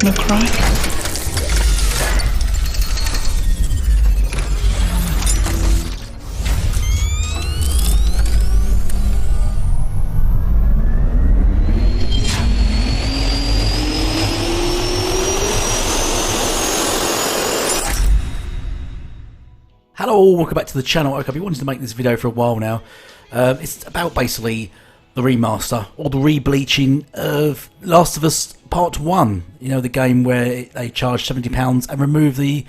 No cry? Hello, welcome back to the channel. Okay, I've been wanting to make this video for a while now. It's about basically the remaster or the re-bleaching of Last of Us Part 1. You know, the game where they charged £70 and removed the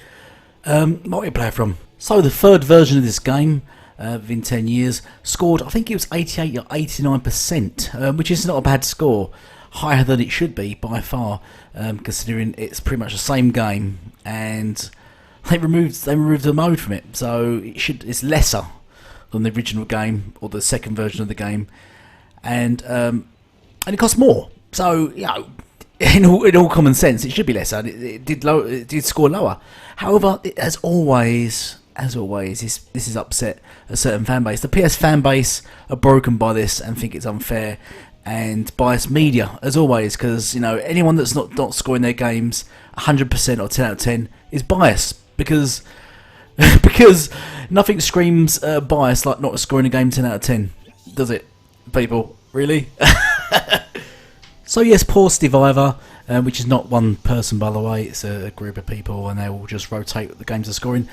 multiplayer from. So the third version of this game, within 10 years, scored, I think it was 88 or 89%, which is not a bad score. Higher than it should be, by far, considering it's pretty much the same game, and they removed the mode from it, so it's lesser than the original game or the second version of the game, and it costs more. So you know, in all common sense, it should be lesser. It did score lower. However, as always, this has upset a certain fan base. The PS fan base are broken by this and think it's unfair, and biased media as always, because you know anyone that's not scoring their games 100% or 10 out of 10 is biased. Because nothing screams bias like not scoring a game 10 out of 10, does it, people? Really? So yes, poor Survivor, which is not one person, by the way, it's a group of people, and they will just rotate the games are scoring.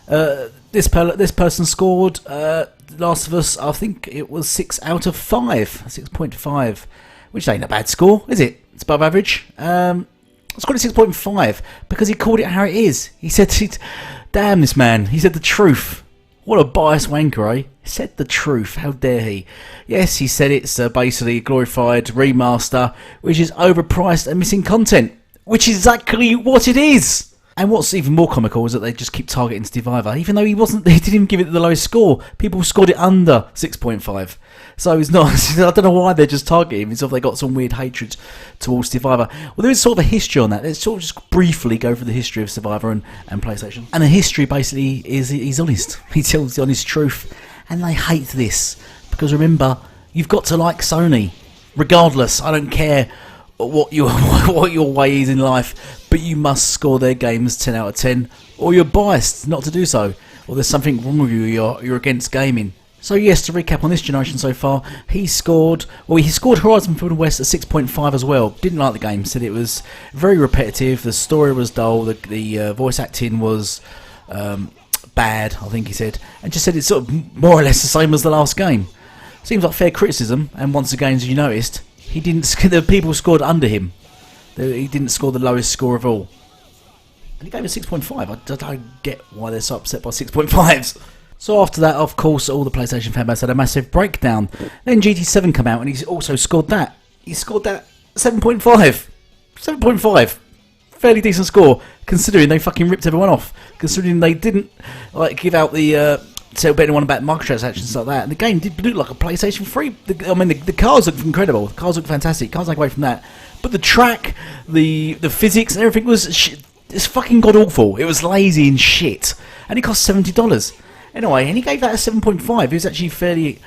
This person scored Last of Us, I think it was 6 out of 5, 6.5, which ain't a bad score, is it? It's above average. I scored a 6.5 because he called it how it is. He said, damn this man, he said the truth. What a biased wanker, eh? He said the truth, how dare he? Yes, he said it's basically a glorified remaster, which is overpriced and missing content, which is exactly what it is. And what's even more comical is that they just keep targeting Survivor, even though he didn't even give it the lowest score. People scored it under 6.5. So it's not, I don't know why they're just targeting him, as if they got some weird hatred towards Survivor. Well, there is sort of a history on that. Let's sort of just briefly go through the history of Survivor and PlayStation. And the history basically is he's honest. He tells the honest truth. And they hate this. Because remember, you've got to like Sony. Regardless, I don't care what your way is in life, but you must score their games 10 out of 10, or you're biased not to do so, or there's something wrong with you, you're against gaming. So yes, to recap on this generation so far, he scored Horizon Forbidden West at 6.5 as well. Didn't like the game, said it was very repetitive, the story was dull, the voice acting was bad, I think he said, and just said it's sort of more or less the same as the last game. Seems like fair criticism, and once again, as you noticed, the people scored under him. He didn't score the lowest score of all. And he gave it 6.5. I don't get why they're so upset by 6.5s. So after that, of course, all the PlayStation fanbase had a massive breakdown. Then GT7 came out and he also scored that. He scored that 7.5. 7.5. Fairly decent score, considering they fucking ripped everyone off. Considering they didn't give out the tell anyone about microtransactions and stuff like that. And the game did look like a PlayStation 3. The cars look incredible. The cars look fantastic. Cars take away from that. But the track, the physics and everything was it's fucking god awful. It was lazy and shit. And it cost $70. Anyway, and he gave that a 7.5. He was actually fairly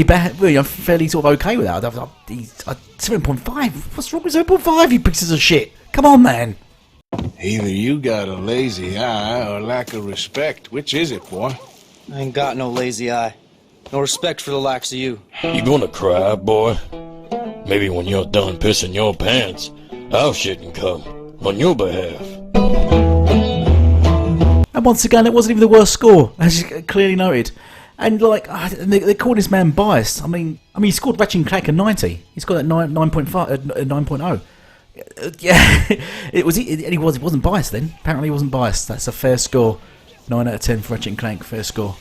bad, you know, fairly sort of okay with that. 7.5? What's wrong with 7.5, you pieces of shit? Come on, man. Either you got a lazy eye or lack of respect. Which is it, boy? I ain't got no lazy eye. No respect for the likes of you. You gonna cry, boy? Maybe when you're done pissing your pants, I'll shit and come on your behalf. And once again, it wasn't even the worst score, as you clearly noted. And they called this man biased. I mean, he scored Ratchet and Clank a 90. He scored that 9.0. Yeah, it wasn't biased then. Apparently, he wasn't biased. That's a fair score. 9 out of 10 for Ratchet and Clank, fair score.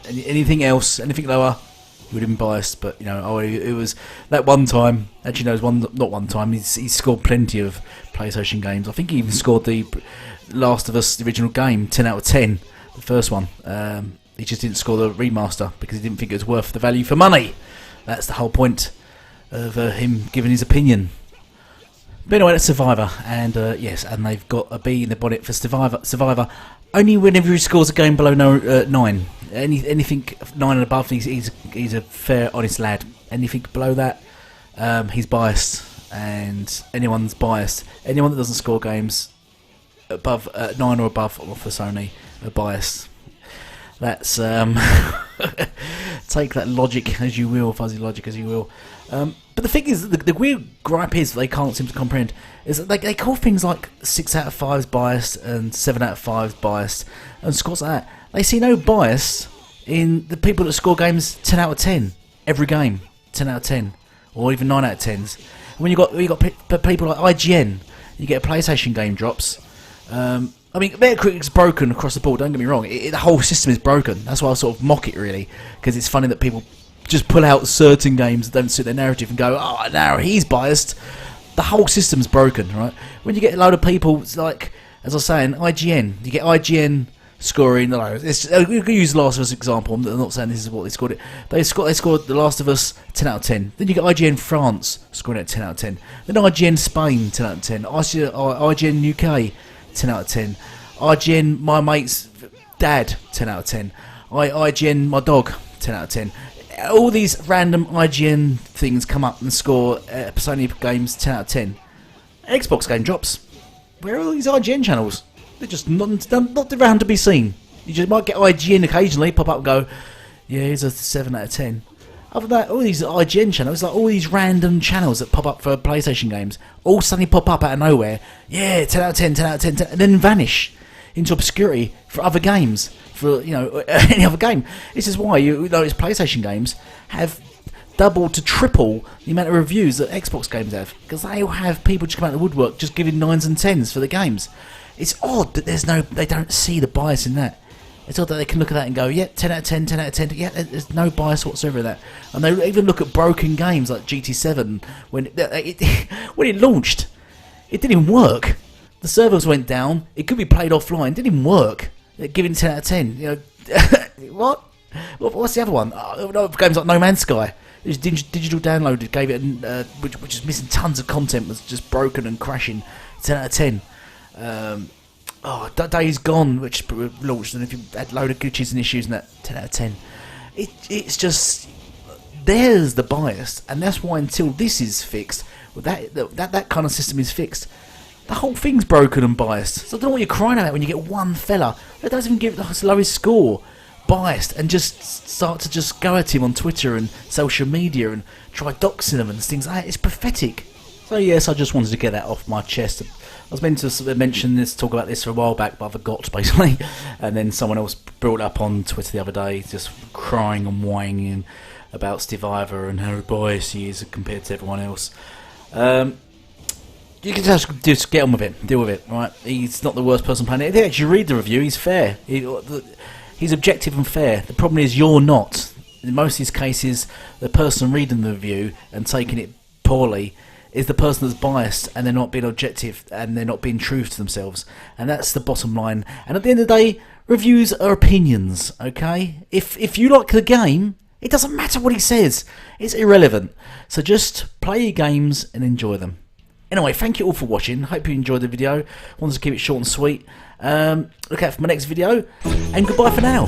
Anything else, anything lower, he would have been biased. But you know, it was that one time. Actually, no, not one time. He's scored plenty of PlayStation games. I think he even scored the Last of Us, the original game, 10 out of 10, the first one. He just didn't score the remaster because he didn't think it was worth the value for money. That's the whole point of him giving his opinion. But anyway, that's Survivor, and yes, and they've got a B in the bonnet for Survivor. Only whenever he scores a game below 9. Anything 9 and above, he's a fair, honest lad. Anything below that, he's biased. and anyone's biased. Anyone that doesn't score games above 9 or above for Sony are biased. That's take that logic as you will, fuzzy logic as you will. But the thing is, the weird gripe is they can't seem to comprehend is that they call things like 6 out of 5 biased and 7 out of 5 biased and scores like that. They see no bias in the people that score games 10 out of 10 every game, 10 out of 10, or even 9 out of 10s. When you got people like IGN, you get a PlayStation game drops. I mean, Metacritic's broken across the board. Don't get me wrong; the whole system is broken. That's why I sort of mock it really, because it's funny that people just pull out certain games that don't suit their narrative and go, "Oh, now he's biased." The whole system's broken, right? When you get a load of people, it's like, as I was saying, IGN. You get IGN scoring. You can use The Last of Us example. I'm not saying this is what they scored it. They scored The Last of Us 10 out of 10. Then you get IGN France scoring it 10 out of 10. Then IGN Spain 10 out of 10. IGN UK 10 out of 10. IGN my mate's dad 10 out of 10. IGN my dog 10 out of 10. All these random IGN things come up and score Sony games 10 out of 10. Xbox game drops. Where are all these IGN channels? They're just not around to be seen. You just might get IGN occasionally pop up and go, yeah, here's a 7 out of 10. Other than that, all these IGN channels, like all these random channels that pop up for PlayStation games, all suddenly pop up out of nowhere. Yeah, 10 out of 10, 10 out of 10, 10 and then vanish into obscurity for other games, for any other game. This is why you notice PlayStation games have double to triple the amount of reviews that Xbox games have, because they all have people just come out of the woodwork just giving 9s and 10s for the games. It's odd that they don't see the bias in that. It's odd that they can look at that and go, yeah, 10 out of 10, 10 out of 10. Yeah, there's no bias whatsoever in that. And they even look at broken games like GT7 when it launched. It didn't even work. The servers went down. It could be played offline. It didn't even work. They're giving 10 out of 10. What? What's the other one? Games like No Man's Sky. It was digital downloaded, gave it, which is missing tons of content, was just broken and crashing. 10 out of 10. Days Gone, which launched, and if you had a load of glitches and issues, and that 10 out of 10. It's just, there's the bias, and that's why until this is fixed, that kind of system is fixed, the whole thing's broken and biased. So I don't know what you're crying about when you get one fella that doesn't even give it the lowest score, biased, and just start to just go at him on Twitter and social media and try doxing him and things like that. It's pathetic. So yes, I just wanted to get that off my chest. I was meant to mention this, talk about this for a while back, but I forgot basically. And then someone else brought it up on Twitter the other day, just crying and whining about Steve Ivor and how biased he is compared to everyone else. You can just get on with it, deal with it, right? He's not the worst person playing it. If you actually read the review, he's fair. He's objective and fair. The problem is you're not. In most of these cases, the person reading the review and taking it poorly is the person that's biased, and they're not being objective, and they're not being true to themselves. And that's the bottom line. And at the end of the day, reviews are opinions, okay? If you like the game, it doesn't matter what he says. It's irrelevant. So just play your games and enjoy them. Anyway, thank you all for watching. Hope you enjoyed the video. Wanted to keep it short and sweet. Look out for my next video, and goodbye for now.